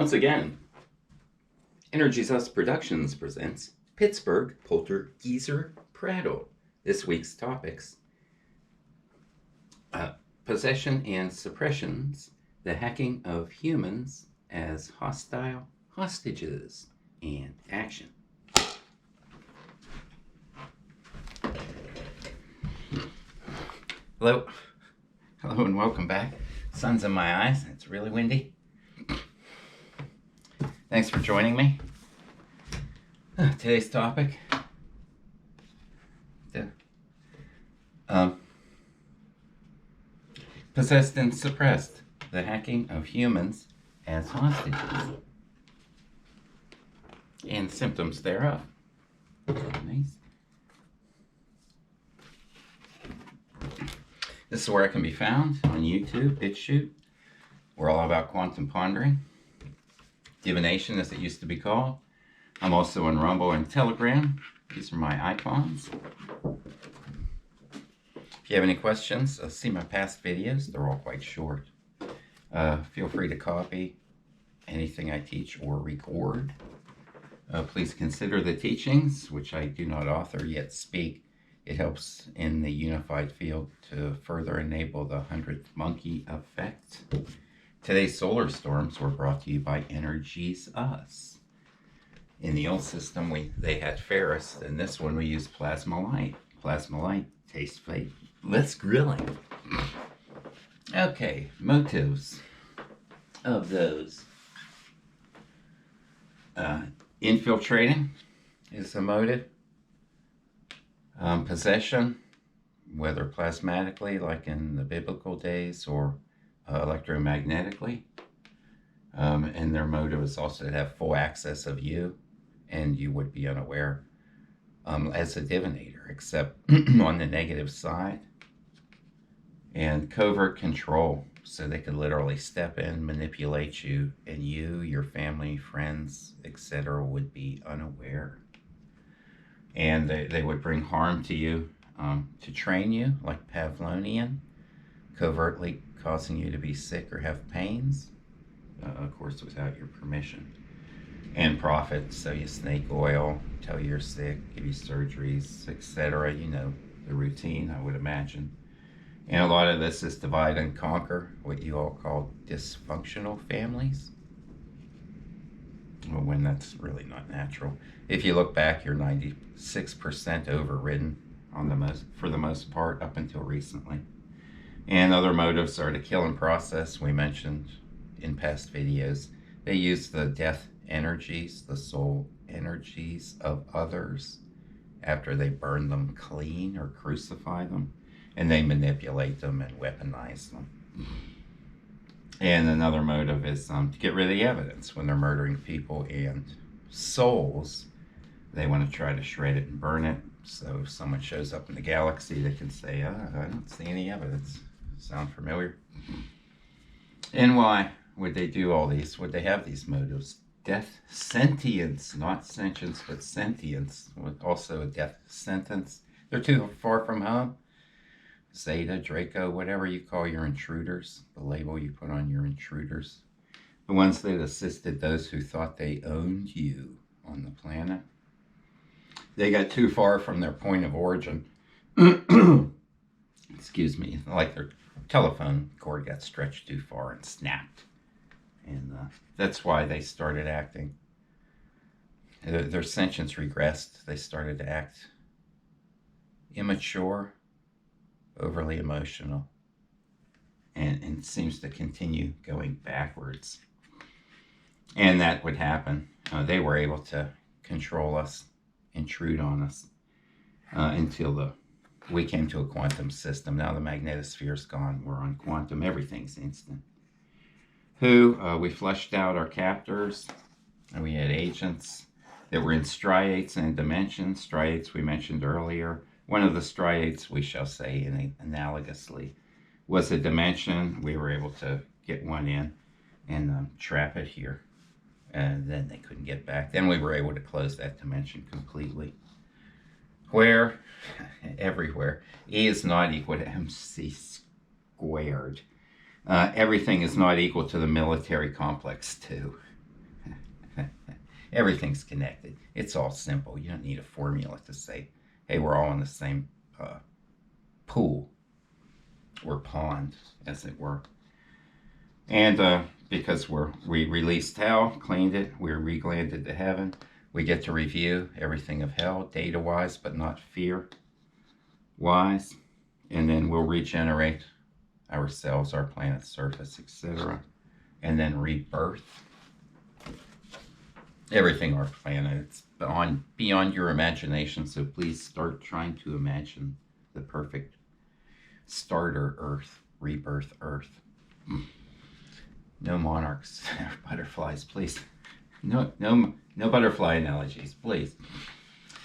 Once again, Energy's Us Productions presents Pittsburgh Poltergeezer Prattle. This week's topics: possession and suppressions, the hacking of humans as hostile hostages, and action. Hello and welcome back. Sun's in my eyes. It's really windy. Thanks for joining me. Today's topic. Possessed and suppressed, the hacking of humans as hostages and symptoms thereof. Nice. This is where I can be found on YouTube, BitChute. We're all about quantum pondering. Divination, as it used to be called. I'm also on Rumble and Telegram. These are my icons. If you have any questions, see my past videos. They're all quite short. Feel free to copy anything I teach or record. Please consider the teachings, which I do not author yet speak. It helps in the unified field to further enable the 100th monkey effect. Today's solar storms were brought to you by Energy's Us. In the old system, they had ferrous. In this one, we use plasma light. Plasma light tastes fake. Less grilling. Okay, motives of those. Infiltrating is a motive. Possession, whether plasmatically, like in the biblical days, or electromagnetically. And their motive is also to have full access of you, and you would be unaware as a divinator, except on the negative side. And covert control, so they could literally step in, manipulate you, and you, your family, friends, etc. would be unaware. And they would bring harm to you to train you, like Pavlovian, covertly causing you to be sick or have pains, of course without your permission. And profit, so you snake oil, tell you you're sick, give you surgeries, etc. You know the routine, I would imagine. And a lot of this is divide and conquer, what you all call dysfunctional families. Well, when that's really not natural. If you look back, you're 96% overridden for the most part up until recently. And other motives are to kill and process. We mentioned in past videos, they use the death energies, the soul energies of others after they burn them clean or crucify them, and they manipulate them and weaponize them. And another motive is to get rid of the evidence. When they're murdering people and souls, they want to try to shred it and burn it. So if someone shows up in the galaxy, they can say, I don't see any evidence. Sound familiar? And why would they do all these? Would they have these motives? Death sentience, not sentience, but sentience. Also a death sentence. They're too far from home. Zeta, Draco, whatever you call your intruders, the label you put on your intruders, the ones that assisted those who thought they owned you on the planet. They got too far from their point of origin. Excuse me, like their telephone cord got stretched too far and snapped. And that's why they started acting. Their sentience regressed. They started to act immature, overly emotional, and seems to continue going backwards. And that would happen. They were able to control us, intrude on us, until we came to a quantum system. Now the magnetosphere's gone. We're on quantum. Everything's instant. We fleshed out our captors, and we had agents that were in striates and dimensions. Striates we mentioned earlier. One of the striates, we shall say analogously, was a dimension. We were able to get one in and trap it here. And then they couldn't get back. Then we were able to close that dimension completely. Where? Everywhere. E is not equal to MC squared. Everything is not equal to the military complex too. Everything's connected. It's all simple. You don't need a formula to say, hey, we're all in the same pool or pond, as it were. And because we released hell, cleaned it, we're reglanded to heaven, we get to review everything of hell, data-wise, but not fear-wise. And then we'll regenerate ourselves, our planet's surface, etc. And then rebirth. Everything our planet, it's beyond your imagination, so please start trying to imagine the perfect starter Earth, rebirth Earth. No monarchs, butterflies, please. No butterfly analogies, please.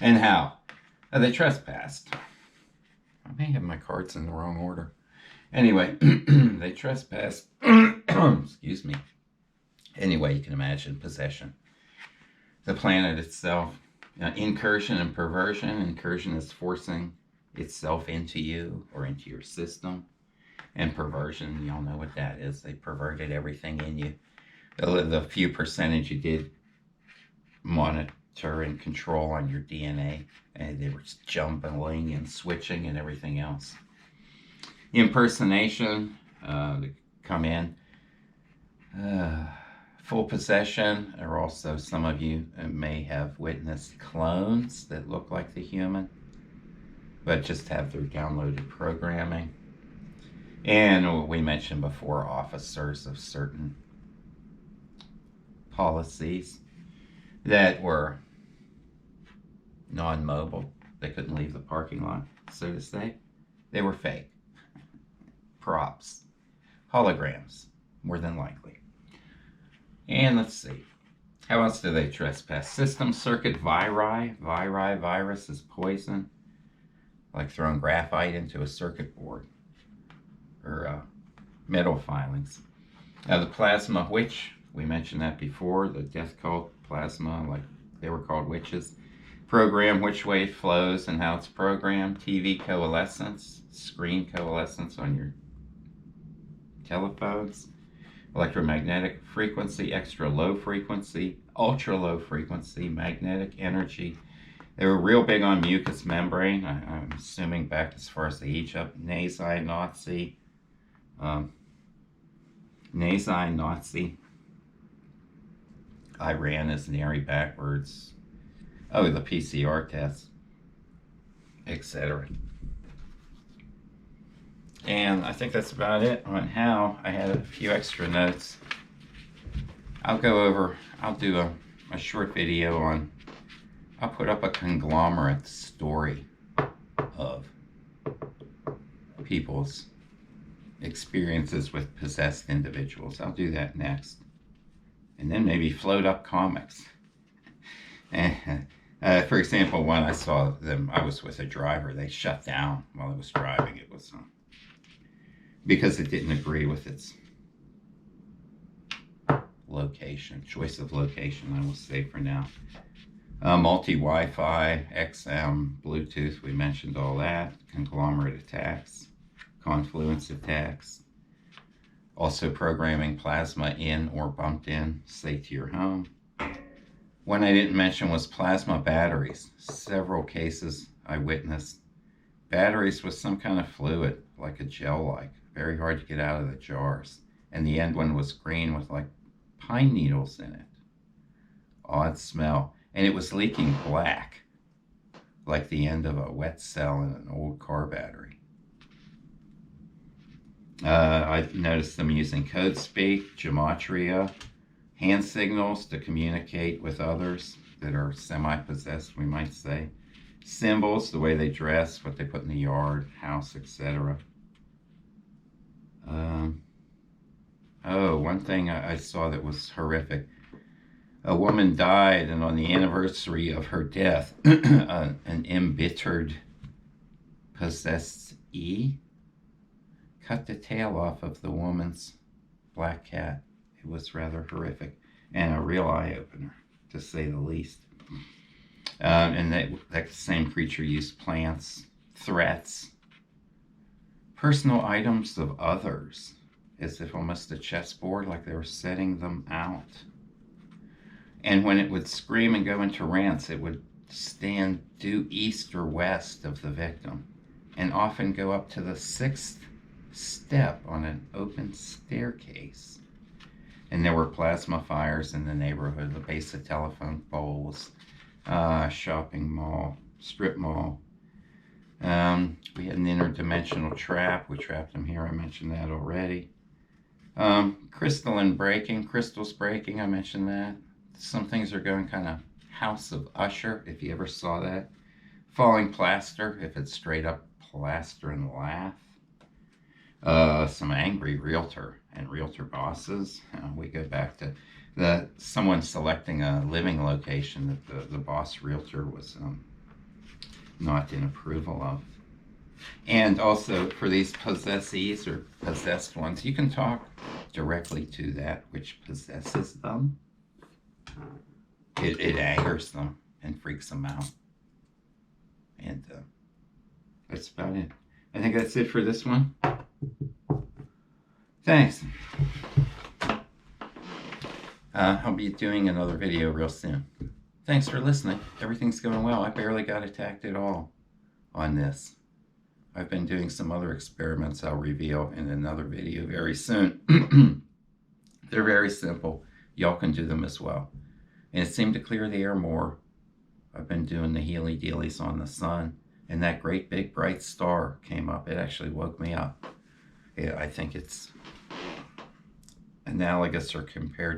And how? They trespassed. I may have my cards in the wrong order. Anyway, they trespassed. Excuse me. Anyway, you can imagine possession. The planet itself, incursion and perversion. Incursion is forcing itself into you or into your system. And perversion, y'all know what that is. They perverted everything in you. The few percentage you did monitor and control on your DNA, and they were jumbling and switching and everything else. Impersonation, to come in. Full possession, or also some of you may have witnessed clones that look like the human, but just have their downloaded programming. And we mentioned before, officers of certain policies that were non-mobile. They couldn't leave the parking lot, so to say. They were fake. Props. Holograms, more than likely. And let's see. How else do they trespass? System circuit viri. Virus is poison. Like throwing graphite into a circuit board. Or metal filings. The plasma witch, we mentioned that before, the death cult plasma, like they were called witches. Program which way it flows and how it's programmed. TV coalescence, screen coalescence on your telephones. Electromagnetic frequency, extra low frequency, ultra low frequency, magnetic energy. They were real big on mucous membrane. I'm assuming back as far as the Egypt, Nazi. Nazi. Iran is Nary backwards. Oh, the PCR test, etc. And I think that's about it on how. I had a few extra notes. I'll do a short video on, I'll put up a conglomerate story of people's experiences with possessed individuals. I'll do that next. And then maybe float up comics. For example, when I saw them, I was with a driver. They shut down while I was driving. It was because it didn't agree with its location, choice of location, I will say for now. Multi-Wi-Fi, XM, Bluetooth, we mentioned all that. Conglomerate attacks, confluence attacks. Also programming plasma in or bumped in, say to your home. One I didn't mention was plasma batteries. Several cases I witnessed. Batteries with some kind of fluid, like a gel-like. Very hard to get out of the jars. And the end one was green with like pine needles in it. Odd smell. And it was leaking black, like the end of a wet cell in an old car battery. I noticed them using code speak, gematria, hand signals to communicate with others that are semi-possessed, we might say. Symbols, the way they dress, what they put in the yard, house, etc. One thing I saw that was horrific. A woman died, and on the anniversary of her death, an embittered possessee cut the tail off of the woman's black cat. It was rather horrific and a real eye-opener, to say the least. And that same creature used plants, threats, personal items of others, as if almost a chessboard, like they were setting them out. And when it would scream and go into rants, it would stand due east or west of the victim and often go up to the 6th step on an open staircase. And there were plasma fires in the neighborhood, the base of telephone poles, shopping mall, strip mall. We had an interdimensional trap. We trapped him here. I mentioned that already. Crystals breaking. I mentioned that. Some things are going kind of House of Usher, if you ever saw that. Falling plaster, if it's straight up plaster and laugh. Some angry realtor and realtor bosses. We go back to someone selecting a living location that the boss realtor was not in approval of. And also for these possessees or possessed ones, you can talk directly to that which possesses them. It angers them and freaks them out. And that's about it. I think that's it for this one. Thanks. I'll be doing another video real soon. Thanks for listening. Everything's going well. I barely got attacked at all on this. I've been doing some other experiments I'll reveal in another video very soon. They're very simple. Y'all can do them as well. And it seemed to clear the air more. I've been doing the healy-dealies on the sun, and that great big bright star came up. It actually woke me up. I think it's analogous or compared